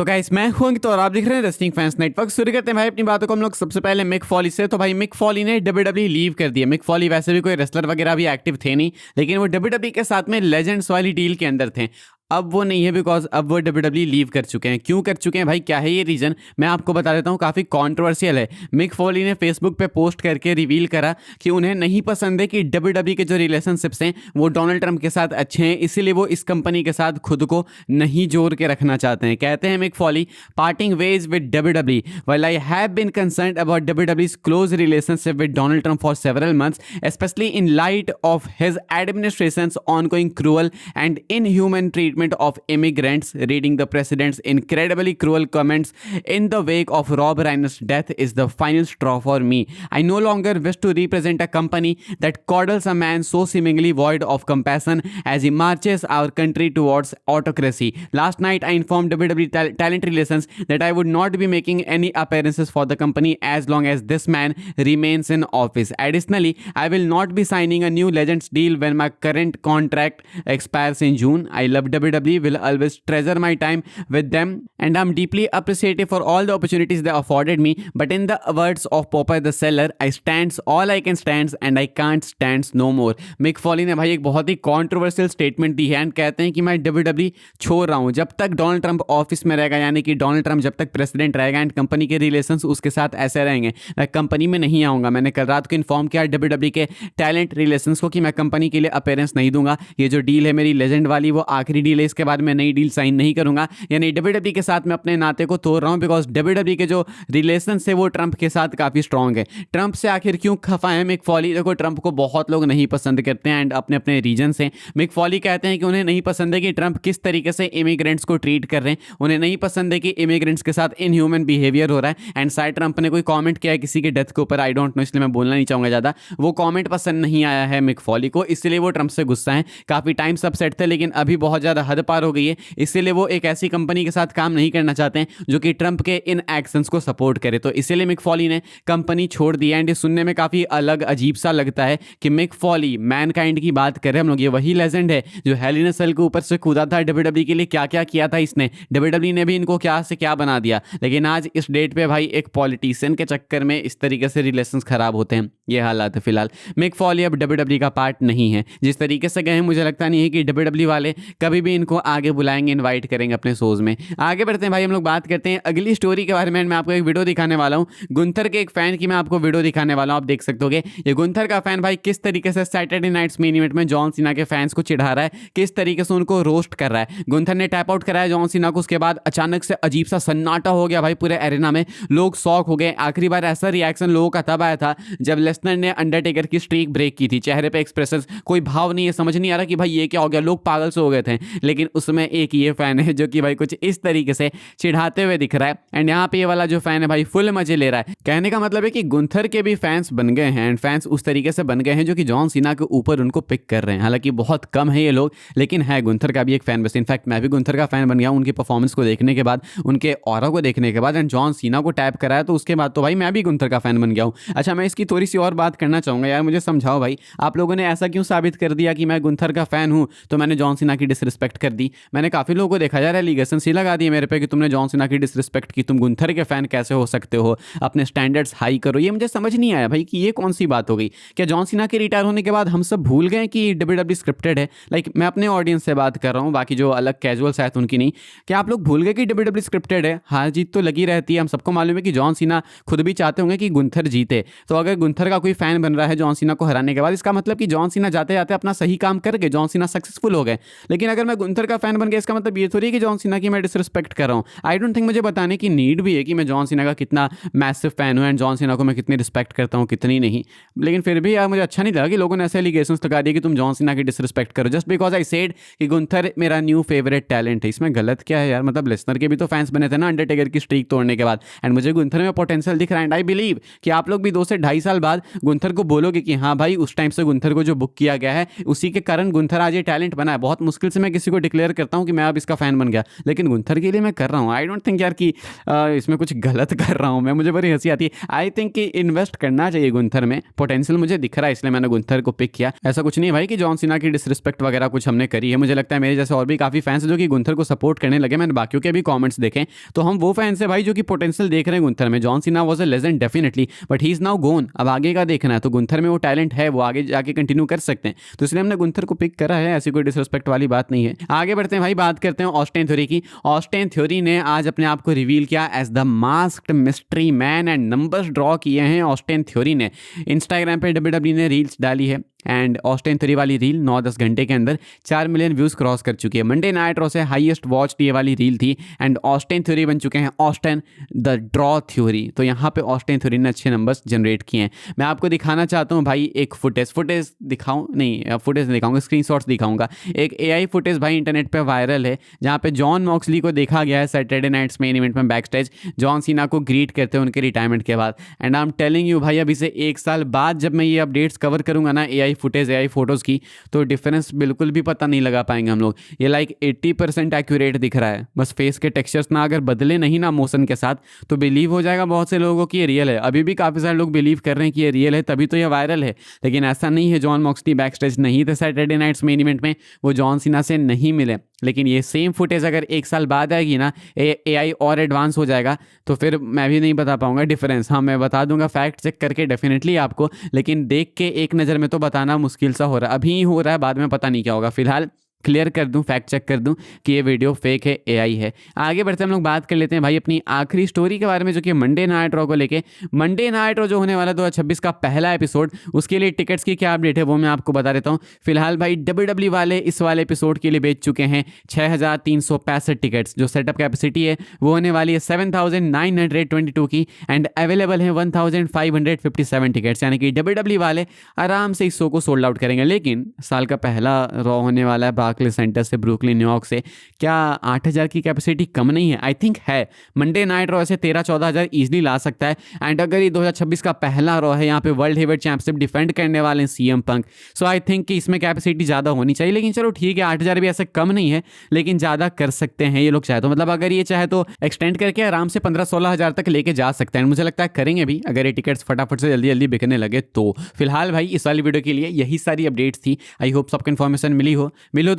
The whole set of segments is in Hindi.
तो गाइस मैं हूं अंकित और आप देख रहे हैं रेसलिंग फैंस नेटवर्क। शुरू करते हैं भाई अपनी बातों को हम लोग सबसे पहले मिक फॉली से। तो भाई मिक फॉली ने डब्ल्यूडब्ल्यू लीव कर दिया। मिक फॉली वैसे भी कोई रेसलर वगैरह भी एक्टिव थे नहीं, लेकिन वो डब्ल्यूडब्ल्यू के साथ में लेजेंड्स वाली डील के अंदर थे। अब वो नहीं है बिकॉज अब वो डब्ल्यूडब्ल्यू लीव कर चुके हैं। क्यों कर चुके हैं भाई, क्या है ये रीज़न, मैं आपको बता देता हूँ। काफ़ी कॉन्ट्रोवर्शियल है। मिक फॉली ने फेसबुक पे पोस्ट करके रिवील करा कि उन्हें नहीं पसंद है कि डब्ल्यूडब्ल्यू के जो रिलेशनशिप्स हैं वो डोनाल्ड ट्रंप के साथ अच्छे हैं, इसीलिए वो इस कंपनी के साथ खुद को नहीं जोड़ के रखना चाहते हैं। कहते हैं Mick Foley, parting ways with WW while I have been concerned about डब्ल्यूडब्ल्यू's close relationship with Donald Trump for several months, especially in light of his administration's ongoing cruel and inhuman treatment of immigrants, reading the president's incredibly cruel comments in the wake of Rob Reiner's death is the final straw for me. I no longer wish to represent a company that coddles a man so seemingly void of compassion as he marches our country towards autocracy. Last night, I informed WWE Talent Relations that I would not be making any appearances for the company as long as this man remains in office. Additionally, I will not be signing a new Legends deal when my current contract expires in June. I love WWE, will always treasure my time with them, and I'm deeply appreciative for all the opportunities they afforded me. But in the words of Popeye the Seller, I stands all I can stands and I can't stands no more. Mick Foley ने भाई एक बहुत ही कॉन्ट्रोवर्शियल स्टेटमेंट दी है एंड कहते हैं कि मैं डब्ल्यूडब्ल्यू छोड़ रहा हूँ जब तक डोनाल्ड ट्रंप ऑफिस में रहेगा, यानी कि डोनाल्ड ट्रंप जब तक प्रेसिडेंट रहेगा एंड कंपनी के रिलेशंस उसके साथ ऐसे रहेंगे, मैं कंपनी में नहीं आऊँगा। मैंने कल रात को इन्फॉर्म किया डब्ल्यूडब्ल्यू के टैलेंट रिलेशंस को कि मैं कंपनी के लिए अपीयरेंस नहीं दूंगा। ये जो डील है मेरी लेजेंड वाली वो आखिरी डील है, इसके बाद मैं नई डील साइन नहीं करूंगा। यानी डब्ल्यूडब्ल्यू के साथ मैं अपने नाते को तोड़ रहा हूं बिकॉज डब्ल्यूडब्ल्यू के जो रिलेशन है वो ट्रंप के साथ काफ़ी स्ट्रांग है। ट्रंप से आखिर क्यों खफा है मिक फॉली? देखो, ट्रंप को बहुत लोग नहीं पसंद करते हैं एंड अपने अपने रीजन से। मिक फॉली कहते हैं कि उन्हें नहीं पसंद है कि ट्रंप किस तरीके से इमिग्रेंट्स को ट्रीट कर रहे हैं, उन्हें नहीं पसंद है कि इमिग्रेंट्स के साथ इनह्यूमन बिहेवियर हो रहा है। एंड शायद ट्रंप ने कोई कॉमेंट किया है किसी के डेथ के ऊपर, आई डोंट नो, इसलिए मैं बोलना नहीं चाहूँगा ज़्यादा। वो कॉमेंट पसंद नहीं आया है मिक फॉली को, इसलिए वो ट्रंप से गुस्सा है। काफ़ी टाइम से अपसेट थे, लेकिन अभी बहुत ज़्यादा हद पार हो गई है, इसीलिए वो एक ऐसी कंपनी के साथ काम नहीं करना चाहते हैं जो कि ट्रंप के इन एक्शंस को सपोर्ट करे। तो इसीलिए मिक फॉली ने कंपनी छोड़ दी। एंड ये सुनने में काफ़ी अलग अजीब सा लगता है कि मिक फॉली मैनकाइंड की बात करें हम लोग, ये वही लेजेंड है जो हेल इन अ सेल के ऊपर से कूदा था। डब्ल्यूडब्ल्यू के लिए क्या क्या किया था इसने, डब्ल्यूडब्ल्यू ने भी इनको क्या से क्या बना दिया। लेकिन आज इस डेट पे भाई एक पॉलिटिशियन के चक्कर में इस तरीके से रिलेशंस खराब होते हैं, ये हालात है फिलहाल। मिक फॉली अब डब्ल्यूडब्ल्यू का पार्ट नहीं है। जिस तरीके से गए हैं मुझे लगता नहीं है कि डब्ल्यूडब्ल्यू वाले कभी भी इनको आगे बुलाएंगे, इन्वाइट करेंगे अपने शोज में। आगे बढ़ते हैं भाई, हम लोग बात करते हैं अगली स्टोरी के बारे में। मैं आपको एक वीडियो दिखाने वाला हूं गुंथर के एक फैन की, मैं आपको वीडियो दिखाने वाला हूं, आप देख सकते होगे। ये गुंथर का फैन भाई किस तरीके से सैटरडे नाइट्स मेन इवेंट में जॉन सीना के फैंस को चिढ़ा रहा है, किस तरीके से उनको रोस्ट कर रहा है। गुंथर ने टैप आउट कराया जॉन सीना को, उसके बाद अचानक से अजीब सा सन्नाटा हो गया भाई पूरे एरेना में, लोग शॉक हो गए। आखिरी बार ऐसा रिएक्शन लोगों का तब आया था जब लेसनर ने अंडरटेकर की स्ट्रीक ब्रेक की थी। चेहरे पे एक्सप्रेशन, कोई भाव नहीं है, समझ नहीं आ रहा कि भाई ये क्या हो गया, लोग पागल से हो गए थे। लेकिन उसमें एक ये फैन है जो कि भाई कुछ इस तरीके से चिढ़ाते हुए दिख रहा है। एंड यहाँ पे ये वाला जो फैन है भाई फुल मजे ले रहा है। कहने का मतलब है कि गुंथर के भी फैंस बन गए हैं एंड फैंस उस तरीके से बन गए हैं जो कि जॉन सीना के ऊपर उनको पिक कर रहे हैं। हालांकि बहुत कम है ये लोग, लेकिन है गुंथर का भी एक फैन बस। इनफैक्ट मैं भी गुंथर का फैन बन गया उनकी परफॉर्मेंस को देखने के बाद, उनके ऑरा को देखने के बाद। एंड जॉन सीना को टैप कराया तो उसके बाद तो भाई मैं भी गुंथर का फैन बन गया हूँ। अच्छा, मैं इसकी थोड़ी सी और बात करना चाहूँगा यार, मुझे समझाओ भाई, आप लोगों ने ऐसा क्यों साबित कर दिया कि मैं गुंथर का फैन हूँ तो मैंने जॉन सीना की डिसरिस्पेक्ट कर दी। मैंने काफ़ी लोगों को देखा यार एलिगेशन सी लगा दिए मेरे पे कि तुमने जॉन सीना की डिसरिस्पेक्ट की, तुम गुंथर के फैन कैसे हो सकते हो, अपने स्टैंडर्ड्स हाई करो। ये मुझे समझ नहीं आया भाई कि ये कौन सी बात हो गई। क्या जॉन सीना के रिटायर होने के बाद हम सब भूल गए कि डब्ल्यूडब्ल्यू स्क्रिप्टेड है? लाइक मैं अपने ऑडियंस से बात कर रहा हूँ, बाकी जो अलग कैजुअल शायद उनकी नहीं। क्या आप लोग भूल गए कि डब्ल्यूडब्ल्यू स्क्रिप्टेड है? हार जीत तो लगी रहती है, हम सबको मालूम है कि जॉन सीना खुद भी चाहते होंगे कि गुंथर जीते। तो अगर गुंथर का कोई फैन बन रहा है जॉन सीना को हराने के बाद, इसका मतलब कि जॉन सीना जाते जाते अपना सही काम करके जॉन सीना सक्सेसफुल हो गए। लेकिन अगर मैं गुंथर का फैन बन गया, इसका मतलब ये थोड़ी है कि जॉन सीना की मैं डिसरिस्पेक्ट कर रहा हूँ। आई डोंट थिंक मुझे बताने की नीड भी है कि मैं जॉन सीना का कितना मैसिव फैन हूँ एंड जॉन सीना को मैं कितनी रिस्पेक्ट करता हूँ कितनी नहीं। लेकिन फिर भी यार मुझे अच्छा नहीं लगा कि लोगों ने ऐसे एलिगेशंस लगा दिए कि तुम जॉन सीना की डिसरिस्पेक्ट करो जस्ट बिकॉज आई सेड कि गुंथर मेरा न्यू फेवरेट टैलेंट है। इसमें गलत क्या है यार? मतलब लेसनर के भी तो फैंस बने थे ना अंडरटेकर की स्ट्रीक तोड़ने के बाद, एंड मुझे गुंथर में पोटेंशियल दिख रहा है। एंड आई बिलीव कि आप लोग भी 2 से 2.5 साल बाद गुंथर को बोलोगे कि हाँ भाई उस टाइम से गुंथर को जो बुक किया गया है उसी के कारण गुंथर आज ये टैलेंट बना है। बहुत मुश्किल से मैं किसी को डिक्लेयर करता हूँ कि मैं अब इसका फैन बन गया, लेकिन गुंथर के लिए मैं कर रहा हूँ। आई डोंट थिंक यार कि इसमें कुछ गलत कर रहा हूँ मैं, मुझे बड़ी हंसी आती है। आई थिंक कि इन्वेस्ट करना चाहिए गुंथर में, पोटेंशियल मुझे दिख रहा है इसलिए मैंने गुंथर को पिक किया। ऐसा कुछ नहीं है भाई कि जॉन सीना की डिसरिस्पेक्ट वगैरह कुछ हमने करी है। मुझे लगता है मेरे जैसे और भी काफी फैंस जो कि गुंथर को सपोर्ट करने लगे, मैंने बाकियों के भी कमेंट्स देखे, तो हम वो फैंस है भाई जो कि पोटेंशियल देख रहे हैं गुंथर में। John Cena was a legend definitely, but he is now gone. अब आगे का देखना है, तो गुंथर में वो टैलेंट है, वो आगे जाके कंटिन्यू कर सकते हैं, तो इसलिए हमने गुंथर को पिक करा है। ऐसी कोई डिसरिस्पेक्ट वाली बात नहीं है। आगे बढ़ते हैं भाई, बात करते हैं ऑस्टिन थ्योरी की। ऑस्टिन थ्योरी ने आज अपने आप को रिवील किया as the masked mystery man and numbers draw किए हैं ऑस्टिन थ्योरी ने। इंस्टाग्राम पे डब्ल्यूडब्ल्यू ने रील्स डाली है एंड ऑस्टिन थ्योरी वाली रील 9-10 घंटे के अंदर 4 मिलियन व्यूज क्रॉस कर चुकी है। मंडे नाइट रॉ से हाईएस्ट वॉच ये वाली रील थी एंड ऑस्टिन थ्योरी बन चुके हैं ऑस्टिन द ड्रॉ थ्योरी। तो यहाँ पे ऑस्टिन थ्योरी ने अच्छे नंबर्स जनरेट किए हैं। मैं आपको दिखाना चाहता हूँ भाई एक फुटेज दिखाऊँ, नहीं फुटेज नहीं दिखाऊंगा, स्क्रीनशॉट्स दिखाऊंगा। एक एआई फुटेज भाई इंटरनेट पे वायरल है जहाँ पे जॉन मॉक्सली को देखा गया है सैटरडे नाइट्स मेन इवेंट में बैक स्टेज जॉन सीना को ग्रीट करते हैं उनके रिटायरमेंट के बाद। And I am telling you भाई, अभी से 1 साल बाद जब मैं ये अपडेट्स कवर करूंगा ना एआई फुटेज एआई फोटोज की, तो डिफरेंस बिल्कुल भी पता नहीं लगा पाएंगे हम लोग। ये लाइक 80% एक्यूरेट दिख रहा है, बस फेस के टेक्सचर्स ना अगर बदले नहीं ना मोशन के साथ, तो बिलीव हो जाएगा बहुत से लोगों की ये रियल है। अभी भी काफ़ी सारे लोग बिलीव कर रहे हैं कि ये रियल है, तभी तो ये वायरल है। लेकिन ऐसा नहीं है, जॉन मॉक्सली बैक स्टेज नहीं थे सैटरडे नाइट्स मेन इवेंट में, वो जॉन सीना से नहीं मिले। लेकिन ये सेम फुटेज अगर 1 साल बाद आएगी ना, एआई और एडवांस हो जाएगा, तो फिर मैं भी नहीं बता पाऊंगा डिफरेंस। हाँ, मैं बता दूंगा फैक्ट चेक करके डेफिनेटली आपको, लेकिन देख के एक नज़र में तो बताना मुश्किल सा हो रहा है। अभी ही हो रहा है, बाद में पता नहीं क्या होगा। फिलहाल क्लियर कर दूं, फैक्ट चेक कर दूं कि ये वीडियो फेक है, एआई है। आगे बढ़ते हम लोग बात कर लेते हैं भाई अपनी आखिरी स्टोरी के बारे में, जो कि मंडे नाइट रॉ को लेके। मंडे नाइट रॉ जो होने वाला 2026 का पहला एपिसोड, उसके लिए टिकट्स की क्या अपडेट है वो मैं आपको बता देता हूँ। फिलहाल भाई डब्ल्यूडब्ल्यू वाले इस वाले एपिसोड के लिए बेच चुके हैं 6365 टिकट्स। जो सेटअप कैपेसिटी है वो होने वाली है 7922 की एंड अवेलेबल है 1557 टिकट्स, यानी कि डब्ल्यूडब्ल्यू वाले आराम से इस शो को सोल्ड आउट करेंगे। लेकिन साल का पहला रॉ होने वाला है बार्कले सेंटर से ब्रुकलिन न्यूयॉर्क से, क्या 8000 की कैपेसिटी कम नहीं है? आई थिंक है। मंडे नाइट रॉ ऐसे 13-14 हज़ार ईजिली ला सकता है। एंड अगर ये 2026 का पहला रॉ है, यहाँ पे वर्ल्ड हेवीवेट चैंपियनशिप डिफेंड करने वाले हैं CM Punk, so I think कि इसमें कैपेसिटी ज़्यादा होनी चाहिए। लेकिन चलो ठीक है, 8000 भी ऐसे कम नहीं है, लेकिन ज़्यादा कर सकते हैं ये लोग चाहे तो। मतलब अगर ये चाहे तो एक्सटेंड करके आराम से 15-16 हज़ार तक लेके जा सकते हैं। मुझे लगता है करेंगे भी, अगर ये टिकट्स फटाफट से जल्दी जल्दी बिकने लगे तो। फिलहाल भाई इस वाली वीडियो के लिए यही सारी अपडेट्स थी। आई होप सबको इन्फॉर्मेशन मिली हो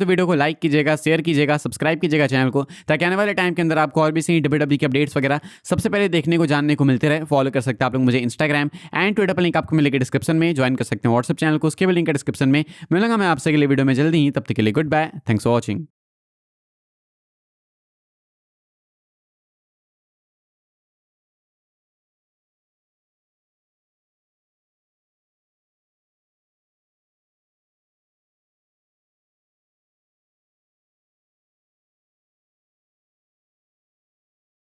तो वीडियो को लाइक कीजिएगा, शेयर कीजिएगा, सब्सक्राइब कीजिएगा चैनल को, ताकि आने वाले टाइम के अंदर आपको और भी सही डब्ल्यूडब्ल्यू की अपडेट्स वगैरह सबसे पहले देखने को जानने को मिलते रहे। फॉलो कर सकते हैं आप लोग मुझे इंस्टाग्राम एंड ट्विटर पर, लिंक आपको मिलेगा डिस्क्रिप्शन में। ज्वाइन कर सकते हैं व्हाट्सएप चैनल को, उसके भी लिंक है डिस्क्रिप्शन में। मिलूंगा मैं आपसे अगले वीडियो में जल्दी ही, तब तक के लिए good bye, thanks for watching.